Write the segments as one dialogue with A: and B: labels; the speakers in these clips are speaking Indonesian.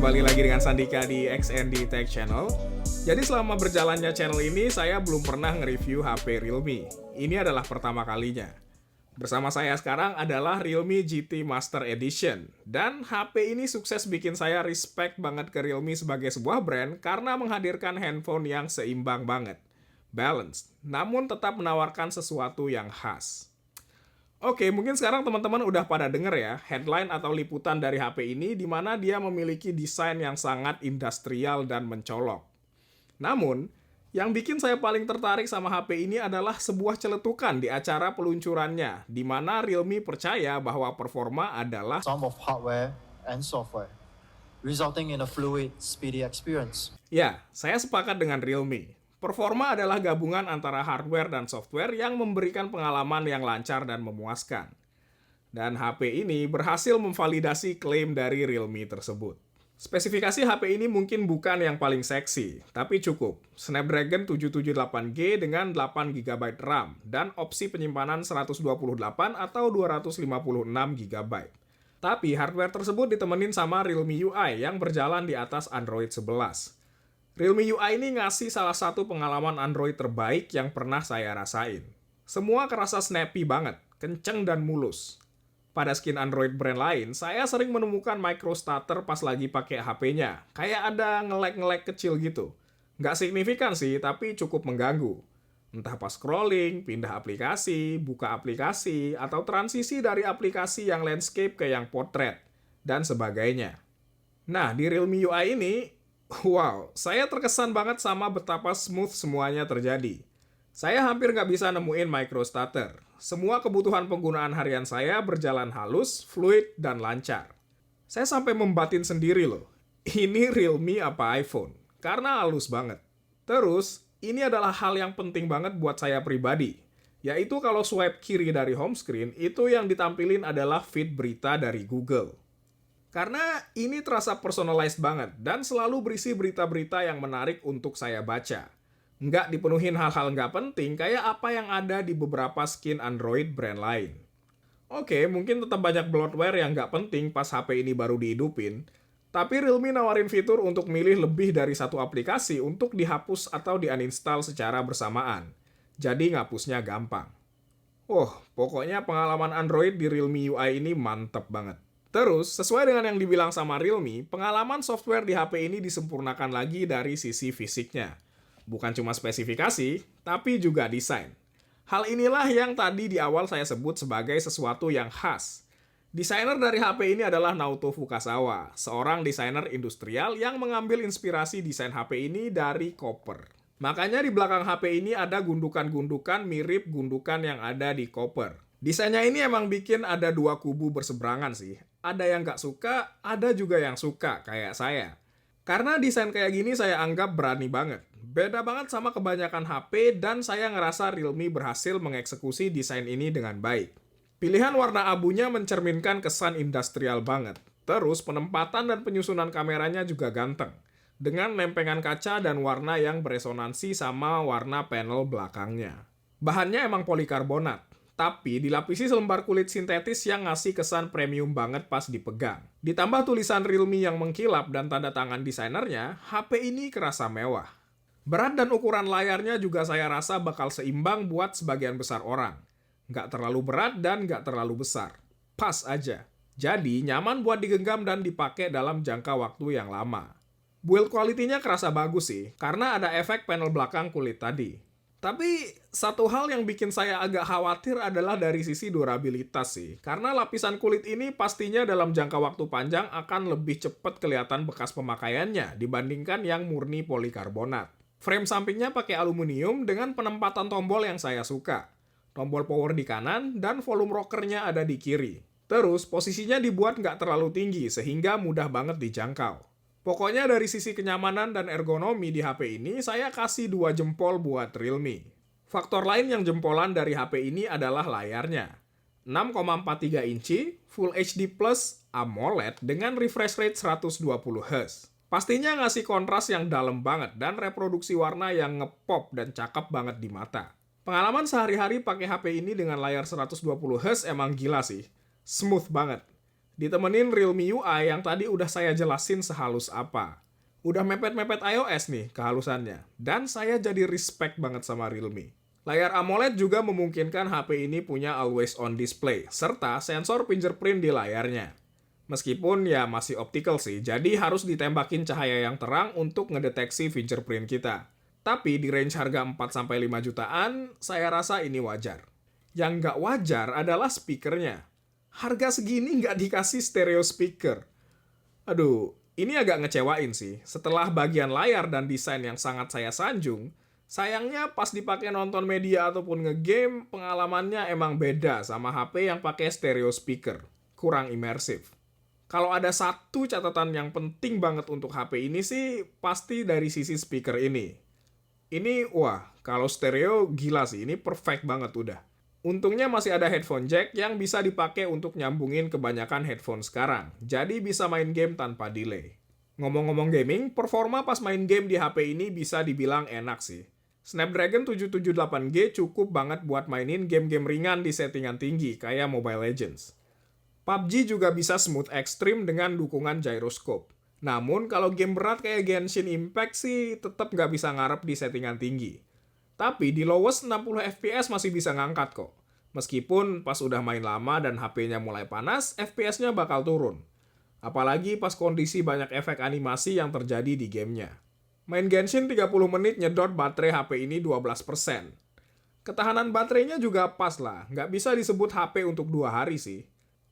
A: kembali lagi dengan Sandika di XND Tech Channel. Jadi selama berjalannya channel ini, saya belum pernah nge-review HP Realme. Ini adalah pertama kalinya. Bersama saya sekarang adalah Realme GT Master Edition. Dan HP ini sukses bikin saya respect banget ke Realme sebagai sebuah brand karena menghadirkan handphone yang seimbang banget. Balanced, namun tetap menawarkan sesuatu yang khas. Oke, mungkin sekarang teman-teman udah pada denger ya, headline atau liputan dari HP ini di mana dia memiliki desain yang sangat industrial dan mencolok. Namun, yang bikin saya paling tertarik sama HP ini adalah sebuah celetukan di acara peluncurannya, di mana Realme percaya bahwa performa adalah
B: sum of hardware and software, resulting in a fluid, speedy experience.
A: Ya, saya sepakat dengan Realme. Performa adalah gabungan antara hardware dan software yang memberikan pengalaman yang lancar dan memuaskan. Dan HP ini berhasil memvalidasi klaim dari Realme tersebut. Spesifikasi HP ini mungkin bukan yang paling seksi, tapi cukup. Snapdragon 778G dengan 8GB RAM dan opsi penyimpanan 128 atau 256GB. Tapi hardware tersebut ditemenin sama Realme UI yang berjalan di atas Android 11. Realme UI ini ngasih salah satu pengalaman Android terbaik yang pernah saya rasain. Semua kerasa snappy banget, kenceng dan mulus. Pada skin Android brand lain, saya sering menemukan micro stutter pas lagi pakai HP-nya. Kayak ada nge-lag kecil gitu. Nggak signifikan sih, tapi cukup mengganggu. Entah pas scrolling, pindah aplikasi, buka aplikasi, atau transisi dari aplikasi yang landscape ke yang portrait, dan sebagainya. Nah, di Realme UI ini, wow, saya terkesan banget sama betapa smooth semuanya terjadi. Saya hampir nggak bisa nemuin micro stutter. Semua kebutuhan penggunaan harian saya berjalan halus, fluid, dan lancar. Saya sampai membatin sendiri loh. Ini Realme apa iPhone? Karena halus banget. Terus, ini adalah hal yang penting banget buat saya pribadi. Yaitu kalau swipe kiri dari home screen, itu yang ditampilin adalah feed berita dari Google. Karena ini terasa personalized banget dan selalu berisi berita-berita yang menarik untuk saya baca. Nggak dipenuhin hal-hal nggak penting kayak apa yang ada di beberapa skin Android brand lain. Oke, mungkin tetap banyak bloatware yang nggak penting pas HP ini baru dihidupin, tapi Realme nawarin fitur untuk milih lebih dari satu aplikasi untuk dihapus atau di-uninstall secara bersamaan. Jadi ngapusnya gampang. Pokoknya pengalaman Android di Realme UI ini mantep banget. Terus, sesuai dengan yang dibilang sama Realme, pengalaman software di HP ini disempurnakan lagi dari sisi fisiknya. Bukan cuma spesifikasi, tapi juga desain. Hal inilah yang tadi di awal saya sebut sebagai sesuatu yang khas. Desainer dari HP ini adalah Naoto Fukasawa, seorang desainer industrial yang mengambil inspirasi desain HP ini dari koper. Makanya di belakang HP ini ada gundukan-gundukan mirip gundukan yang ada di koper. Desainnya ini emang bikin ada dua kubu berseberangan sih. Ada yang nggak suka, ada juga yang suka, kayak saya. Karena desain kayak gini saya anggap berani banget. Beda banget sama kebanyakan HP dan saya ngerasa Realme berhasil mengeksekusi desain ini dengan baik. Pilihan warna abunya mencerminkan kesan industrial banget. Terus penempatan dan penyusunan kameranya juga ganteng. Dengan lempengan kaca dan warna yang beresonansi sama warna panel belakangnya. Bahannya emang polikarbonat. Tapi dilapisi selembar kulit sintetis yang ngasih kesan premium banget pas dipegang. Ditambah tulisan Realme yang mengkilap dan tanda tangan desainernya, HP ini kerasa mewah. Berat dan ukuran layarnya juga saya rasa bakal seimbang buat sebagian besar orang. Nggak terlalu berat dan nggak terlalu besar. Pas aja. Jadi nyaman buat digenggam dan dipakai dalam jangka waktu yang lama. Build quality-nya kerasa bagus sih, karena ada efek panel belakang kulit tadi. Tapi, satu hal yang bikin saya agak khawatir adalah dari sisi durabilitas sih. Karena lapisan kulit ini pastinya dalam jangka waktu panjang akan lebih cepat kelihatan bekas pemakaiannya dibandingkan yang murni polikarbonat. Frame sampingnya pakai aluminium dengan penempatan tombol yang saya suka. Tombol power di kanan dan volume rockernya ada di kiri. Terus, posisinya dibuat nggak terlalu tinggi sehingga mudah banget dijangkau. Pokoknya dari sisi kenyamanan dan ergonomi di HP ini, saya kasih 2 jempol buat Realme. Faktor lain yang jempolan dari HP ini adalah layarnya. 6,43 inci, Full HD Plus, AMOLED dengan refresh rate 120Hz. Pastinya ngasih kontras yang dalam banget dan reproduksi warna yang ngepop dan cakep banget di mata. Pengalaman sehari-hari pakai HP ini dengan layar 120Hz emang gila sih. Smooth banget. Ditemenin Realme UI yang tadi udah saya jelasin sehalus apa. Udah mepet-mepet iOS nih kehalusannya. Dan saya jadi respect banget sama Realme. Layar AMOLED juga memungkinkan HP ini punya always on display, serta sensor fingerprint di layarnya. Meskipun ya masih optical sih, jadi harus ditembakin cahaya yang terang untuk ngedeteksi fingerprint kita. Tapi di range harga 4-5 jutaan, saya rasa ini wajar. Yang nggak wajar adalah speakernya. Harga segini nggak dikasih stereo speaker. Aduh, ini agak ngecewain sih. Setelah bagian layar dan desain yang sangat saya sanjung, sayangnya pas dipakai nonton media ataupun ngegame, pengalamannya emang beda sama HP yang pakai stereo speaker. Kurang imersif. Kalau ada satu catatan yang penting banget untuk HP ini sih, pasti dari sisi speaker ini. Ini, wah, kalau stereo gila sih, ini perfect banget udah. Untungnya masih ada headphone jack yang bisa dipakai untuk nyambungin kebanyakan headphone sekarang. Jadi bisa main game tanpa delay. Ngomong-ngomong gaming, performa pas main game di HP ini bisa dibilang enak sih. Snapdragon 778G cukup banget buat mainin game-game ringan di settingan tinggi, kayak Mobile Legends. PUBG juga bisa smooth extreme dengan dukungan gyroscope. Namun kalau game berat kayak Genshin Impact sih tetap nggak bisa ngarep di settingan tinggi. Tapi di lowest 60 fps masih bisa ngangkat kok. Meskipun pas udah main lama dan HP-nya mulai panas, FPS-nya bakal turun. Apalagi pas kondisi banyak efek animasi yang terjadi di gamenya. Main Genshin 30 menit nyedot baterai HP ini 12%. Ketahanan baterainya juga pas lah, nggak bisa disebut HP untuk 2 hari sih.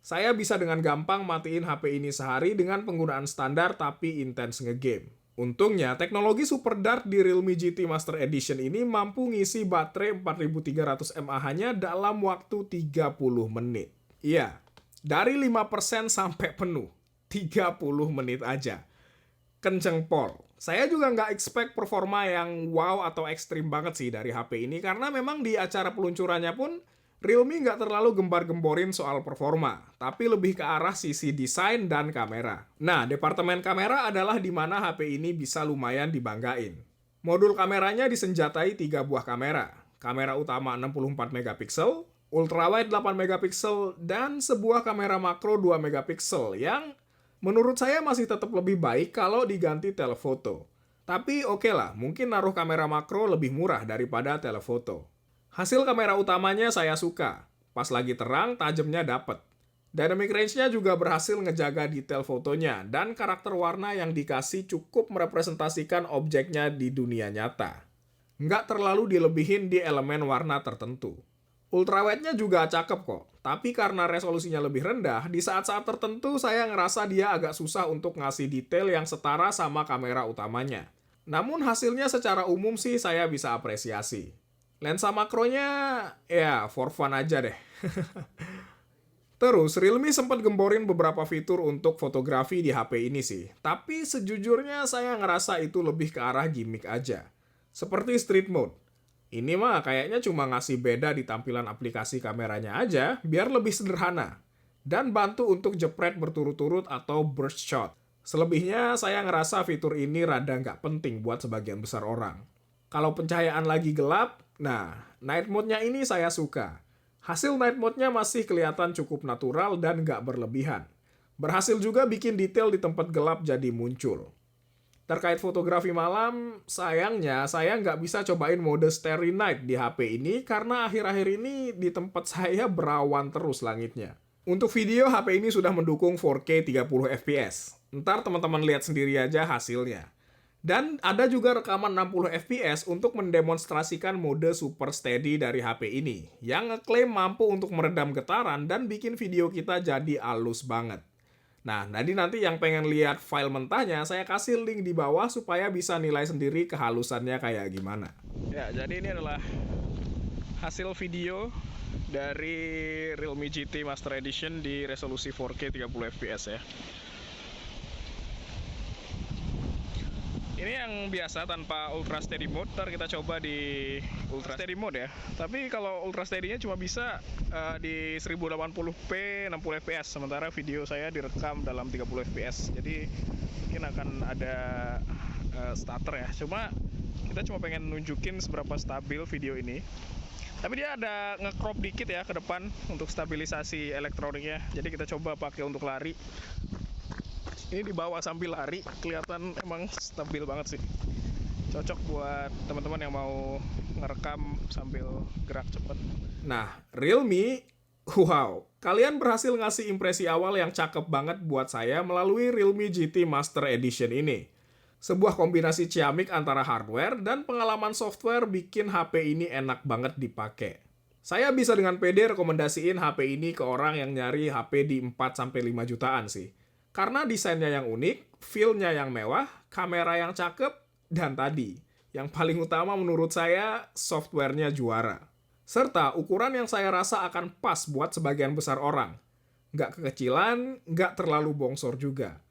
A: Saya bisa dengan gampang matiin HP ini sehari dengan penggunaan standar tapi intens ngegame. Untungnya, teknologi Super Dart di Realme GT Master Edition ini mampu ngisi baterai 4300 mAh hanya dalam waktu 30 menit. Iya, dari 5% sampai penuh. 30 menit aja. Kenceng pol. Saya juga nggak expect performa yang wow atau ekstrim banget sih dari HP ini, karena memang di acara peluncurannya pun Realme nggak terlalu gembar-gemborin soal performa, tapi lebih ke arah sisi desain dan kamera. Nah, departemen kamera adalah di mana HP ini bisa lumayan dibanggain. Modul kameranya disenjatai 3 buah kamera. Kamera utama 64 megapiksel, ultrawide 8 megapiksel, dan sebuah kamera makro 2 megapiksel yang menurut saya masih tetap lebih baik kalau diganti telefoto. Tapi oke lah, mungkin naruh kamera makro lebih murah daripada telefoto. Hasil kamera utamanya saya suka. Pas lagi terang, tajamnya dapet. Dynamic range-nya juga berhasil ngejaga detail fotonya, dan karakter warna yang dikasih cukup merepresentasikan objeknya di dunia nyata. Nggak terlalu dilebihin di elemen warna tertentu. Ultrawide-nya juga cakep kok, tapi karena resolusinya lebih rendah, di saat-saat tertentu saya ngerasa dia agak susah untuk ngasih detail yang setara sama kamera utamanya. Namun hasilnya secara umum sih saya bisa apresiasi. Lensa makronya, ya for fun aja deh. Terus, Realme sempat gemborin beberapa fitur untuk fotografi di HP ini sih. Tapi sejujurnya saya ngerasa itu lebih ke arah gimmick aja. Seperti Street Mode. Ini mah kayaknya cuma ngasih beda di tampilan aplikasi kameranya aja, biar lebih sederhana. Dan bantu untuk jepret berturut-turut atau burst shot. Selebihnya, saya ngerasa fitur ini rada nggak penting buat sebagian besar orang. Kalau pencahayaan lagi gelap, nah, night mode-nya ini saya suka. Hasil night mode-nya masih kelihatan cukup natural dan nggak berlebihan. Berhasil juga bikin detail di tempat gelap jadi muncul. Terkait fotografi malam, sayangnya saya nggak bisa cobain mode Starry Night di HP ini karena akhir-akhir ini di tempat saya berawan terus langitnya. Untuk video, HP ini sudah mendukung 4K 30 fps. Ntar teman-teman lihat sendiri aja hasilnya. Dan ada juga rekaman 60 fps untuk mendemonstrasikan mode Super Steady dari HP ini, yang ngeklaim mampu untuk meredam getaran dan bikin video kita jadi halus banget. Nah, nanti yang pengen lihat file mentahnya, saya kasih link di bawah supaya bisa nilai sendiri kehalusannya kayak gimana. Ya, jadi ini adalah hasil video dari Realme GT Master Edition di resolusi 4K 30 fps ya. Ini yang biasa tanpa ultra steady mode, ntar kita coba di ultra steady mode ya. Tapi kalau ultra steady-nya cuma bisa di 1080p 60 fps, sementara video saya direkam dalam 30 fps. Jadi mungkin akan ada stutter ya. Kita cuma pengen nunjukin seberapa stabil video ini. Tapi dia ada nge-crop dikit ya ke depan untuk stabilisasi elektroniknya. Jadi kita coba pakai untuk lari. Ini dibawa sambil lari, kelihatan emang stabil banget sih. Cocok buat teman-teman yang mau ngerekam sambil gerak cepat. Nah, Realme, wow, kalian berhasil ngasih impresi awal yang cakep banget buat saya melalui Realme GT Master Edition ini. Sebuah kombinasi ciamik antara hardware dan pengalaman software bikin HP ini enak banget dipakai. Saya bisa dengan pede rekomendasiin HP ini ke orang yang nyari HP di 4-5 jutaan sih. Karena desainnya yang unik, feel-nya yang mewah, kamera yang cakep, dan tadi, yang paling utama menurut saya, software-nya juara. Serta ukuran yang saya rasa akan pas buat sebagian besar orang. Nggak kekecilan, nggak terlalu bongsor juga.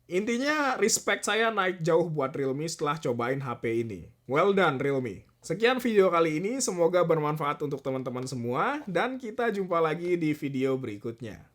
A: Intinya, respect saya naik jauh buat Realme setelah cobain HP ini. Well done, Realme. Sekian video kali ini, semoga bermanfaat untuk teman-teman semua, dan kita jumpa lagi di video berikutnya.